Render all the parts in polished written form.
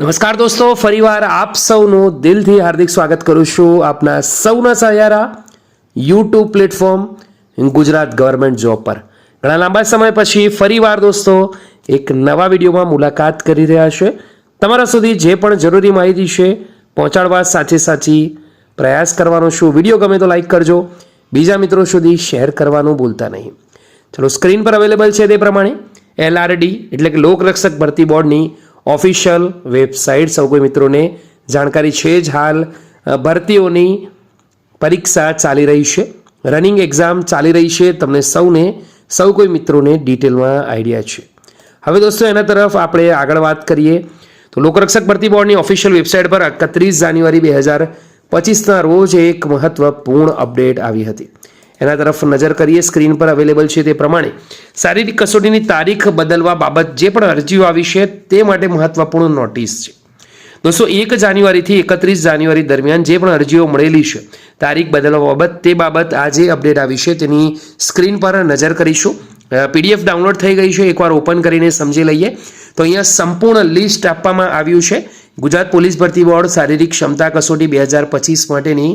નમસ્કાર દોસ્તો, ફરીવાર આપ સૌનું દિલથી હાર્દિક સ્વાગત કરું છું આપના સૌના સહારા YouTube platform Gujarat government job પર. ઘણા લાંબા સમય પછી ફરીવાર દોસ્તો એક નવા વિડીયોમાં મુલાકાત કરી રહ્યા છે. તમારા સુધી જે પણ જરૂરી માહિતી છે પહોંચાડવા સાચે સાચી પ્રયાસ કરવાનો છું. વિડીયો ગમે તો લાઈક કરજો, બીજા મિત્રો સુધી શેર કરવાનું ભૂલતા નહીં. ચલો, સ્ક્રીન પર અવેલેબલ છે તે પ્રમાણે LRD એટલે કે લોકરક્ષક ભરતી બોર્ડની ઓફિશિયલ વેબસાઇટ સૌ કોઈ મિત્રોને જાણકારી છે જ. હાલ ભરતીઓની પરીક્ષા ચાલી રહી છે, રનિંગ એક્ઝામ ચાલી રહી છે. તમને સૌ કોઈ મિત્રોને ડિટેલમાં આઈડિયા છે. હવે દોસ્તો એના તરફ આપણે આગળ વાત કરીએ તો લોકરક્ષક ભરતી બોર્ડની ઓફિશિયલ વેબસાઇટ પર 31 જાન્યુઆરી 2025ના રોજ એક મહત્વપૂર્ણ અપડેટ આવી હતી. એના તરફ નજર કરીએ. સ્ક્રીન પર અવેલેબલ છે તે પ્રમાણે શારીરિક કસોટીની તારીખ બદલવા બાબત જે પણ અરજીઓ આવી છે તે માટે મહત્વપૂર્ણ નોટિસ છે. દોસ્તો 1 જાન્યુઆરીથી 31 જાન્યુઆરી દરમિયાન જે પણ અરજીઓ મળેલી છે તારીખ બદલવા બાબત, તે બાબત આજે અપડેટ આવી છે તેની સ્ક્રીન પર નજર કરીશું. PDF ડાઉનલોડ થઈ ગઈ છે, એકવાર ઓપન કરીને સમજી લઈએ તો અહીંયા સંપૂર્ણ લિસ્ટ આપવામાં આવ્યું છે. ગુજરાત પોલીસ ભરતી બોર્ડ શારીરિક ક્ષમતા કસોટી 2025 માટેની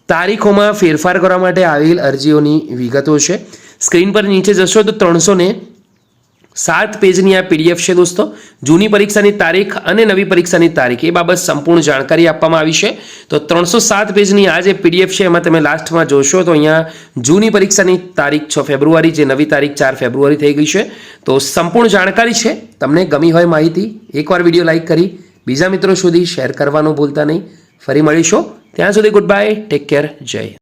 તારીખોમાં ફેરફાર કરવા માટે આવેલ અરજીઓની વિગતો છે. સ્ક્રીન પર નીચે જશો તો 307 પેજની આ PDF છે દોસ્તો. જૂની પરીક્ષાની તારીખ અને નવી પરીક્ષાની તારીખ એ બાબત સંપૂર્ણ જાણકારી આપવામાં આવી છે. તો 307 પેજની આ જે PDF છે એમાં તમે લાસ્ટમાં જોશો તો અહીંયા જૂની પરીક્ષાની તારીખ 6 ફેબ્રુઆરી, જે નવી તારીખ 4 ફેબ્રુઆરી થઈ ગઈ છે. તો સંપૂર્ણ જાણકારી છે. તમને ગમી હોય માહિતી, એકવાર વિડીયો લાઈક કરી બીજા મિત્રો સુધી શેર કરવાનું ભૂલતા નહીં. ફરી મળીશું, ત્યાં સુધી ગુડ બાય, ટેક કેર, જય.